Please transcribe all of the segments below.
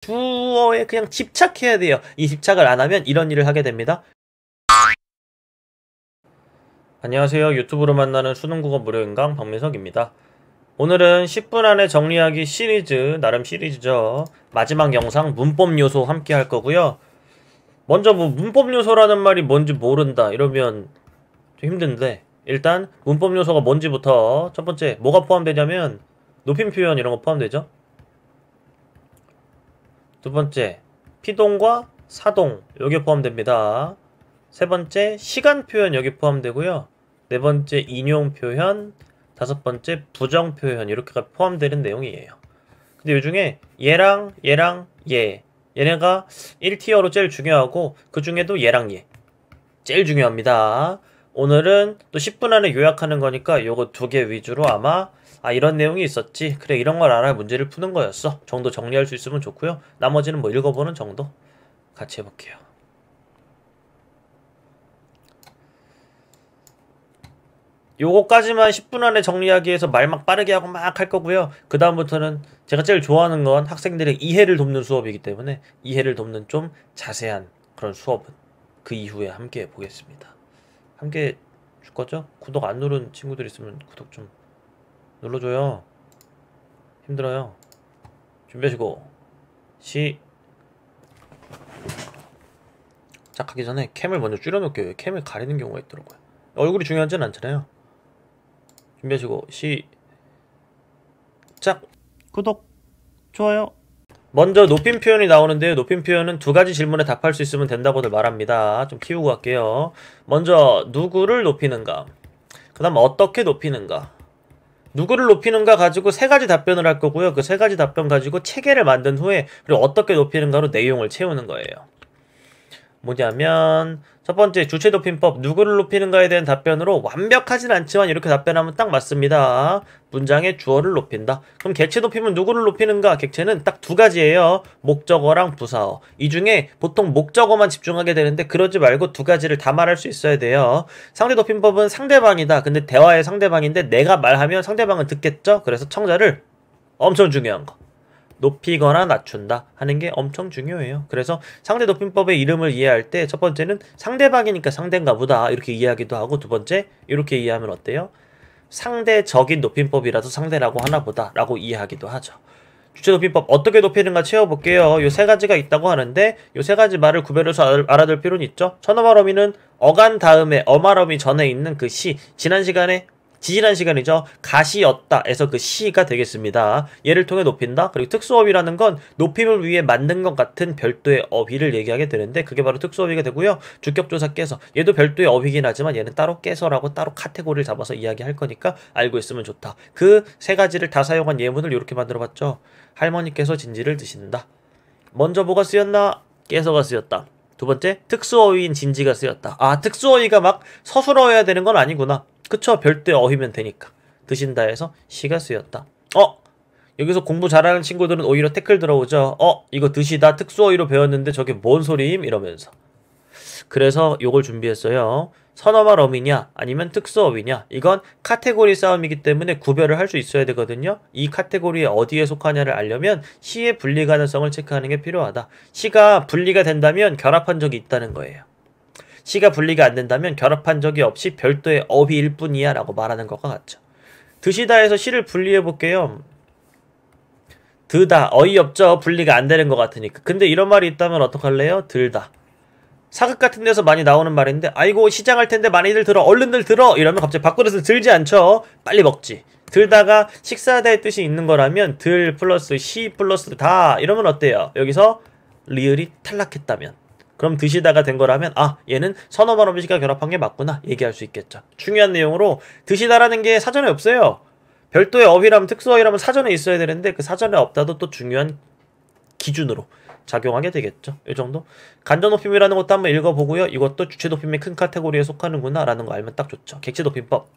주어에 그냥 집착해야 돼요. 이 집착을 안 하면 이런 일을 하게 됩니다. 안녕하세요. 유튜브로 만나는 수능국어 무료인강 박민석입니다. 오늘은 10분 안에 정리하기 시리즈, 나름 시리즈죠. 마지막 영상 문법 요소 함께 할 거고요. 먼저 뭐 문법 요소라는 말이 뭔지 모른다 이러면 좀 힘든데, 일단 문법 요소가 뭔지부터 첫 번째 뭐가 포함되냐면 높임 표현 이런 거 포함되죠. 두 번째 피동과 사동 여기에 포함됩니다. 세 번째 시간 표현 여기 포함되고요. 네 번째 인용 표현, 다섯 번째 부정 표현 이렇게가 포함되는 내용이에요. 근데 이 중에 얘랑 얘네가 1티어로 제일 중요하고 그 중에도 얘랑 얘 제일 중요합니다. 오늘은 또 10분 안에 요약하는 거니까 요거 두 개 위주로 아마 이런 내용이 있었지, 그래 이런 걸 알아야 문제를 푸는 거였어 정도 정리할 수 있으면 좋고요. 나머지는 뭐 읽어보는 정도 같이 해볼게요. 요거까지만 10분 안에 정리하기 위해서 말 막 빠르게 하고 막 할 거고요. 그 다음부터는 제가 제일 좋아하는 건 학생들의 이해를 돕는 수업이기 때문에 이해를 돕는 좀 자세한 그런 수업은 그 이후에 함께 해보겠습니다. 함께 줄 거죠? 구독 안 누른 친구들 있으면 구독 좀 눌러줘요. 힘들어요. 준비하시고 시작하기 전에 캠을 먼저 줄여놓을게요. 캠을 가리는 경우가 있더라고요. 얼굴이 중요하진 않잖아요. 준비하시고 시작. 구독, 좋아요. 먼저 높임 표현이 나오는데요. 높임 표현은 두 가지 질문에 답할 수 있으면 된다고들 말합니다. 좀 키우고 갈게요. 먼저 누구를 높이는가, 그 다음 어떻게 높이는가. 누구를 높이는가 가지고 세 가지 답변을 할 거고요. 그 세 가지 답변 가지고 체계를 만든 후에 그리고 어떻게 높이는가로 내용을 채우는 거예요. 뭐냐면 첫 번째 주체 높임법, 누구를 높이는가에 대한 답변으로 완벽하진 않지만 이렇게 답변하면 딱 맞습니다. 문장의 주어를 높인다. 그럼 객체 높이면 누구를 높이는가? 객체는 딱 두 가지예요. 목적어랑 부사어. 이 중에 보통 목적어만 집중하게 되는데 그러지 말고 두 가지를 다 말할 수 있어야 돼요. 상대 높임법은 상대방이다. 근데 대화의 상대방인데 내가 말하면 상대방은 듣겠죠? 그래서 청자를 엄청 중요한 거 높이거나 낮춘다 하는 게 엄청 중요해요. 그래서 상대 높임법의 이름을 이해할 때 첫 번째는 상대방이니까 상대인가 보다 이렇게 이해하기도 하고, 두 번째 이렇게 이해하면 어때요? 상대적인 높임법이라서 상대라고 하나 보다 라고 이해하기도 하죠. 주체 높임법 어떻게 높이는가 채워볼게요. 요 세 가지가 있다고 하는데 요 세 가지 말을 구별해서 알아둘 필요는 있죠. 천어말 어미는 어간 다음에 어말 어미 전에 있는 그 시, 지난 시간이죠. 가시였다 에서 그 시가 되겠습니다. 얘를 통해 높인다. 그리고 특수어휘라는 건 높임을 위해 만든 것 같은 별도의 어휘를 얘기하게 되는데 그게 바로 특수어휘가 되고요. 주격조사 깨서, 얘도 별도의 어휘긴 하지만 얘는 따로 깨서라고 따로 카테고리를 잡아서 이야기할 거니까 알고 있으면 좋다. 그 세 가지를 다 사용한 예문을 이렇게 만들어봤죠. 할머니께서 진지를 드신다. 먼저 뭐가 쓰였나? 깨서가 쓰였다. 두 번째 특수어휘인 진지가 쓰였다. 특수어휘가 막 서술어야 되는 건 아니구나. 그쵸? 별도의 어휘면 되니까. 드신다 해서 시가 쓰였다. 여기서 공부 잘하는 친구들은 오히려 태클 들어오죠. 이거 드시다 특수어휘로 배웠는데 저게 뭔 소리임? 이러면서. 그래서 요걸 준비했어요. 선어말 어미냐 아니면 특수어휘냐, 이건 카테고리 싸움이기 때문에 구별을 할 수 있어야 되거든요. 이 카테고리에 어디에 속하냐를 알려면 시의 분리 가능성을 체크하는 게 필요하다. 시가 분리가 된다면 결합한 적이 있다는 거예요. 시가 분리가 안 된다면 결합한 적이 없이 별도의 어휘일 뿐이야 라고 말하는 것과 같죠. 드시다에서 시를 분리해 볼게요. 드다 어이없죠. 분리가 안 되는 것 같으니까. 근데 이런 말이 있다면 어떡할래요? 들다. 사극 같은 데서 많이 나오는 말인데 아이고 시장할 텐데 많이들 들어, 얼른들 들어 이러면 갑자기 밥그릇을 들지 않죠. 빨리 먹지. 들다가 식사다의 뜻이 있는 거라면 들 플러스 시 플러스 다 이러면 어때요? 여기서 리을이 탈락했다면, 그럼 드시다가 된 거라면 얘는 선어말 어미시가 결합한 게 맞구나 얘기할 수 있겠죠. 중요한 내용으로 드시다라는 게 사전에 없어요. 별도의 어휘라면 특수어휘라면 사전에 있어야 되는데 그 사전에 없다도 또 중요한 기준으로 작용하게 되겠죠. 이 정도. 간접 높임이라는 것도 한번 읽어보고요. 이것도 주체 높임의 큰 카테고리에 속하는구나 라는 거 알면 딱 좋죠. 객체 높임법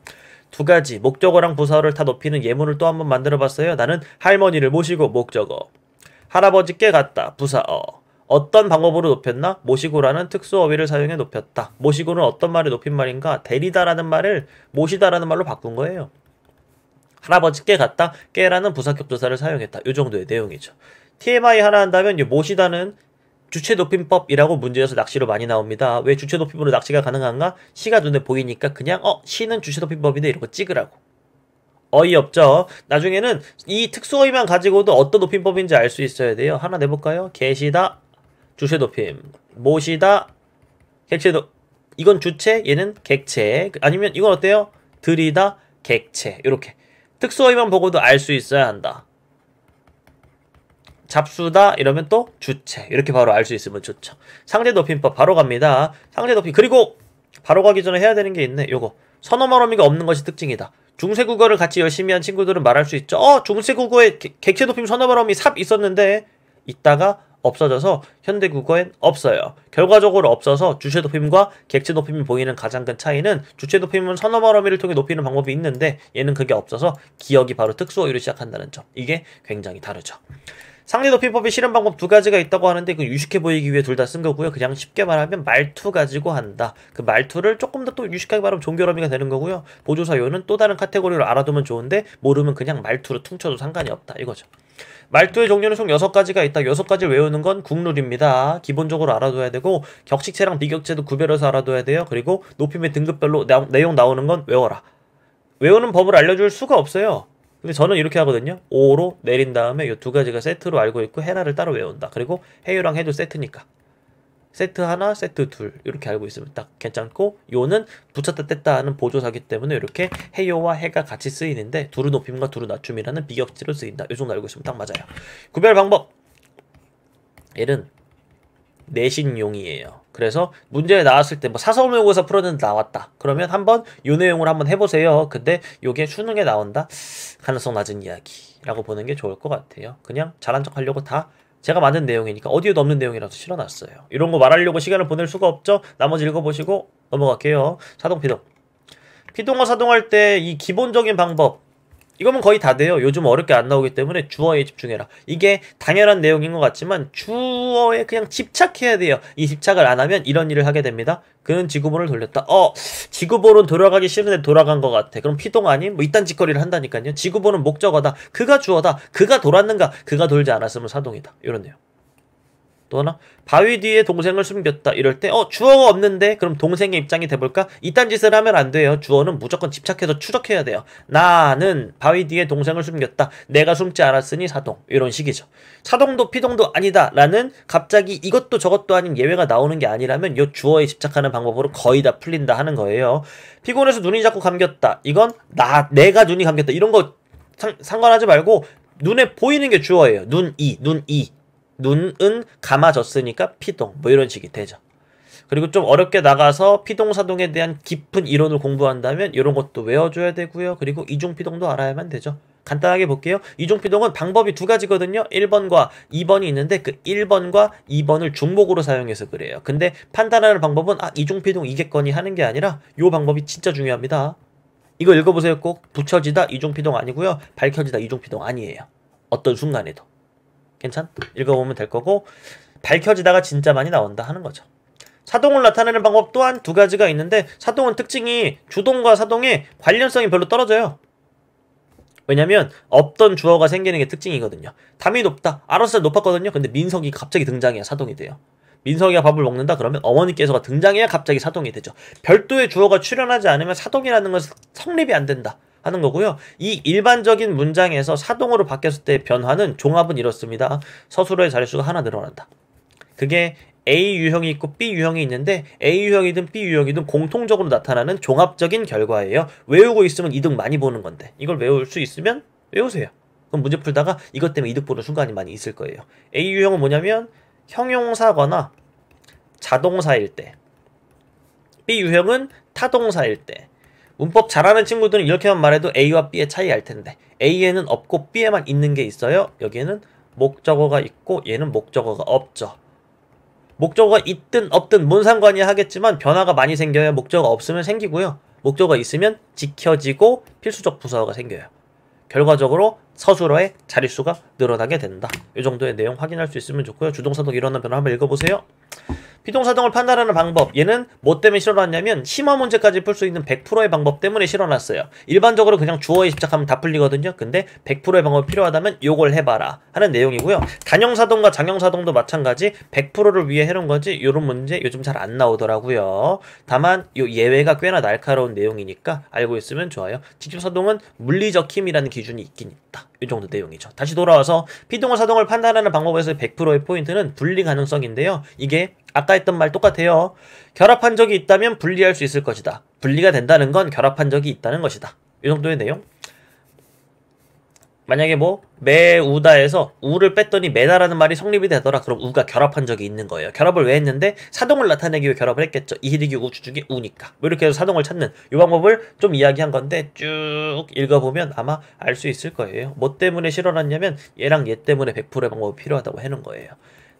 두 가지, 목적어랑 부사어를 다 높이는 예문을 또 한번 만들어봤어요. 나는 할머니를 모시고 목적어, 할아버지께 갔다 부사어. 어떤 방법으로 높였나? 모시고라는 특수어휘를 사용해 높였다. 모시고는 어떤 말의 높임말인가? 데리다라는 말을 모시다라는 말로 바꾼 거예요. 할아버지께 갔다 깨라는 부사격조사를 사용했다. 이 정도의 내용이죠. TMI 하나 한다면 이 모시다는 주체 높임법이라고 문제에서 낚시로 많이 나옵니다. 왜 주체 높임으로 낚시가 가능한가? 시가 눈에 보이니까 그냥 시는 주체 높임법인데 이런 거 찍으라고. 어이없죠. 나중에는 이 특수어휘만 가지고도 어떤 높임법인지 알 수 있어야 돼요. 하나 내볼까요? 계시다 주체 높임, 모시다 객체 이건 주체, 얘는 객체. 아니면 이건 어때요? 들이다 객체. 이렇게 특수어휘만 보고도 알 수 있어야 한다. 잡수다 이러면 또 주체. 이렇게 바로 알 수 있으면 좋죠. 상대 높임법 바로 갑니다. 상대 높임. 그리고 바로 가기 전에 해야 되는 게 있네. 요거 선어말어미가 없는 것이 특징이다. 중세국어를 같이 열심히 한 친구들은 말할 수 있죠. 중세국어에 객체 높임 선어말어미 삽 있었는데 있다가 없어져서 현대국어엔 없어요. 결과적으로 없어서 주체 높임과 객체 높임이 보이는 가장 큰 차이는 주체 높임은 선어말어미를 통해 높이는 방법이 있는데 얘는 그게 없어서 기억이 바로 특수어휘로 시작한다는 점. 이게 굉장히 다르죠. 상대 높임법이 실현 방법 두 가지가 있다고 하는데 그 유식해 보이기 위해 둘 다 쓴 거고요. 그냥 쉽게 말하면 말투 가지고 한다. 그 말투를 조금 더 또 유식하게 말하면 종결어미가 되는 거고요. 보조사요는 또 다른 카테고리로 알아두면 좋은데 모르면 그냥 말투로 퉁쳐도 상관이 없다. 이거죠. 말투의 종류는 총 6가지가 있다. 6가지를 외우는 건 국룰입니다. 기본적으로 알아둬야 되고 격식체랑 비격체도 구별해서 알아둬야 돼요. 그리고 높임의 등급별로 내용 나오는 건 외워라. 외우는 법을 알려줄 수가 없어요. 근데 저는 이렇게 하거든요. 5로 내린 다음에 이 두 가지가 세트로 알고 있고 헤라를 따로 외운다. 그리고 해유랑 해도 세트니까 세트 하나, 세트 둘 이렇게 알고 있으면 딱 괜찮고 요는 붙였다 뗐다 하는 보조사기 때문에 이렇게 해요와 해가 같이 쓰이는데 두루 높임과 두루 낮춤이라는 비격지로 쓰인다. 이 정도 알고 있으면 딱 맞아요. 구별 방법 얘는 내신용이에요. 그래서 문제에 나왔을 때 뭐 사서모의고사 풀었는데 나왔다. 그러면 한번 요 내용을 한번 해보세요. 근데 요게 수능에 나온다? 가능성 낮은 이야기라고 보는 게 좋을 것 같아요. 그냥 잘한 척 하려고 다 제가 만든 내용이니까 어디에도 없는 내용이라서 실어놨어요. 이런 거 말하려고 시간을 보낼 수가 없죠. 나머지 읽어보시고 넘어갈게요. 사동, 피동. 피동어 사동할 때 이 기본적인 방법 이거면 거의 다 돼요. 요즘 어렵게 안 나오기 때문에 주어에 집중해라. 이게 당연한 내용인 것 같지만 주어에 그냥 집착해야 돼요. 이 집착을 안 하면 이런 일을 하게 됩니다. 그는 지구본을 돌렸다. 지구본은 돌아가기 싫은데 돌아간 것 같아. 그럼 피동 아님? 뭐 이딴 짓거리를 한다니까요. 지구본은 목적어다. 그가 주어다. 그가 돌았는가? 그가 돌지 않았으면 사동이다. 이런 내용. 또 하나 바위 뒤에 동생을 숨겼다. 이럴 때 주어가 없는데 그럼 동생의 입장이 돼볼까? 이딴 짓을 하면 안 돼요. 주어는 무조건 집착해서 추적해야 돼요. 나는 바위 뒤에 동생을 숨겼다. 내가 숨지 않았으니 사동. 이런 식이죠. 사동도 피동도 아니다 라는 갑자기 이것도 저것도 아닌 예외가 나오는 게 아니라면 이 주어에 집착하는 방법으로 거의 다 풀린다 하는 거예요. 피곤해서 눈이 자꾸 감겼다. 이건 내가 눈이 감겼다. 이런 거 상관하지 말고 눈에 보이는 게 주어예요. 눈은 감아졌으니까 피동 뭐 이런 식이 되죠. 그리고 좀 어렵게 나가서 피동사동에 대한 깊은 이론을 공부한다면 이런 것도 외워줘야 되고요. 그리고 이중피동도 알아야만 되죠. 간단하게 볼게요. 이중피동은 방법이 두 가지거든요. 1번과 2번이 있는데 그 1번과 2번을 중복으로 사용해서 그래요. 근데 판단하는 방법은 이중피동 이겠거니 하는 게 아니라 이 방법이 진짜 중요합니다. 이거 읽어보세요. 꼭 붙여지다 이중피동 아니고요. 밝혀지다 이중피동 아니에요. 어떤 순간에도. 괜찮? 읽어보면 될 거고 밝혀지다가 진짜 많이 나온다 하는 거죠. 사동을 나타내는 방법 또한 두 가지가 있는데 사동은 특징이 주동과 사동의 관련성이 별로 떨어져요. 왜냐면 없던 주어가 생기는 게 특징이거든요. 담이 높다. 알아서 높았거든요. 근데 민석이 갑자기 등장해야 사동이 돼요. 민석이가 밥을 먹는다 그러면 어머니께서가 등장해야 갑자기 사동이 되죠. 별도의 주어가 출현하지 않으면 사동이라는 것은 성립이 안 된다 하는 거고요. 이 일반적인 문장에서 사동으로 바뀌었을 때 변화는 종합은 이렇습니다. 서술어의 자릿수가 하나 늘어난다. 그게 A 유형이 있고 B 유형이 있는데 A 유형이든 B 유형이든 공통적으로 나타나는 종합적인 결과예요. 외우고 있으면 이득 많이 보는 건데 이걸 외울 수 있으면 외우세요. 그럼 문제 풀다가 이것 때문에 이득 보는 순간이 많이 있을 거예요. A 유형은 뭐냐면 형용사거나 자동사일 때, B 유형은 타동사일 때. 문법 잘하는 친구들은 이렇게만 말해도 A와 B의 차이 알 텐데 A에는 없고 B에만 있는 게 있어요. 여기에는 목적어가 있고 얘는 목적어가 없죠. 목적어가 있든 없든 뭔 상관이 하겠지만 변화가 많이 생겨야 목적어가 없으면 생기고요. 목적어가 있으면 지켜지고 필수적 부사어가 생겨요. 결과적으로 서술어의 자릿수가 늘어나게 된다. 이 정도의 내용 확인할 수 있으면 좋고요. 주동사동 일어나는 변화 한번 읽어보세요. 피동사동을 판단하는 방법, 얘는 뭐 때문에 실어놨냐면 심화 문제까지 풀 수 있는 100%의 방법 때문에 실어놨어요. 일반적으로 그냥 주어에 집착하면 다 풀리거든요. 근데 100%의 방법이 필요하다면 요걸 해봐라 하는 내용이고요. 단형사동과 장형사동도 마찬가지 100%를 위해 해놓은 거지 요런 문제 요즘 잘 안 나오더라고요. 다만 요 예외가 꽤나 날카로운 내용이니까 알고 있으면 좋아요. 직집사동은 물리적 힘이라는 기준이 있긴 있다. 이 정도 내용이죠. 다시 돌아와서 피동을 사동을 판단하는 방법에서 100%의 포인트는 분리 가능성인데요. 이게 아까 했던 말 똑같아요. 결합한 적이 있다면 분리할 수 있을 것이다. 분리가 된다는 건 결합한 적이 있다는 것이다. 이 정도의 내용. 만약에 뭐 매우다에서 우를 뺐더니 매다라는 말이 성립이 되더라. 그럼 우가 결합한 적이 있는 거예요. 결합을 왜 했는데 사동을 나타내기 위해 결합을 했겠죠. 이히리기 우 주축이 우니까. 뭐 이렇게 해서 사동을 찾는 이 방법을 좀 이야기한 건데 쭉 읽어보면 아마 알 수 있을 거예요. 뭐 때문에 실어놨냐면 얘랑 얘 때문에 100%의 방법이 필요하다고 해놓은 거예요.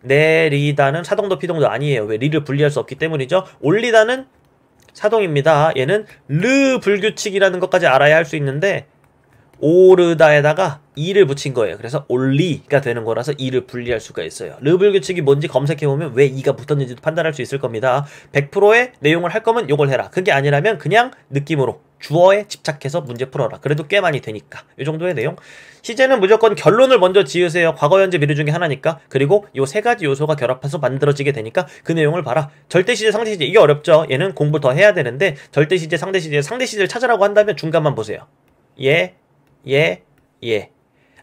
내리다는 사동도 피동도 아니에요. 왜 리를 분리할 수 없기 때문이죠. 올리다는 사동입니다. 얘는 르 불규칙이라는 것까지 알아야 할 수 있는데 오르다에다가 이를 붙인 거예요. 그래서 올리가 되는 거라서 이를 분리할 수가 있어요. 르불규칙이 뭔지 검색해보면 왜 이가 붙었는지도 판단할 수 있을 겁니다. 100%의 내용을 할 거면 요걸 해라. 그게 아니라면 그냥 느낌으로 주어에 집착해서 문제 풀어라. 그래도 꽤 많이 되니까. 이 정도의 내용. 시제는 무조건 결론을 먼저 지으세요. 과거, 현재, 미래 중에 하나니까. 그리고 요 세 가지 요소가 결합해서 만들어지게 되니까 그 내용을 봐라. 절대시제, 상대시제. 이게 어렵죠. 얘는 공부 더 해야 되는데 절대시제, 상대시제, 상대시제를 찾으라고 한다면 중간만 보세요. 예.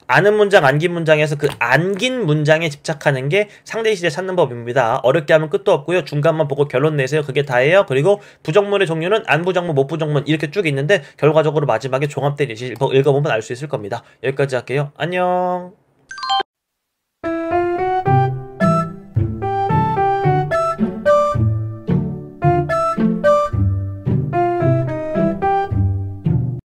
아는 문장, 안긴 문장에서 그 안긴 문장에 집착하는 게 상대시제 찾는 법입니다. 어렵게 하면 끝도 없고요. 중간만 보고 결론 내세요. 그게 다예요. 그리고 부정문의 종류는 안부정문, 못부정문 이렇게 쭉 있는데 결과적으로 마지막에 종합된 예시 읽어보면 알 수 있을 겁니다. 여기까지 할게요. 안녕.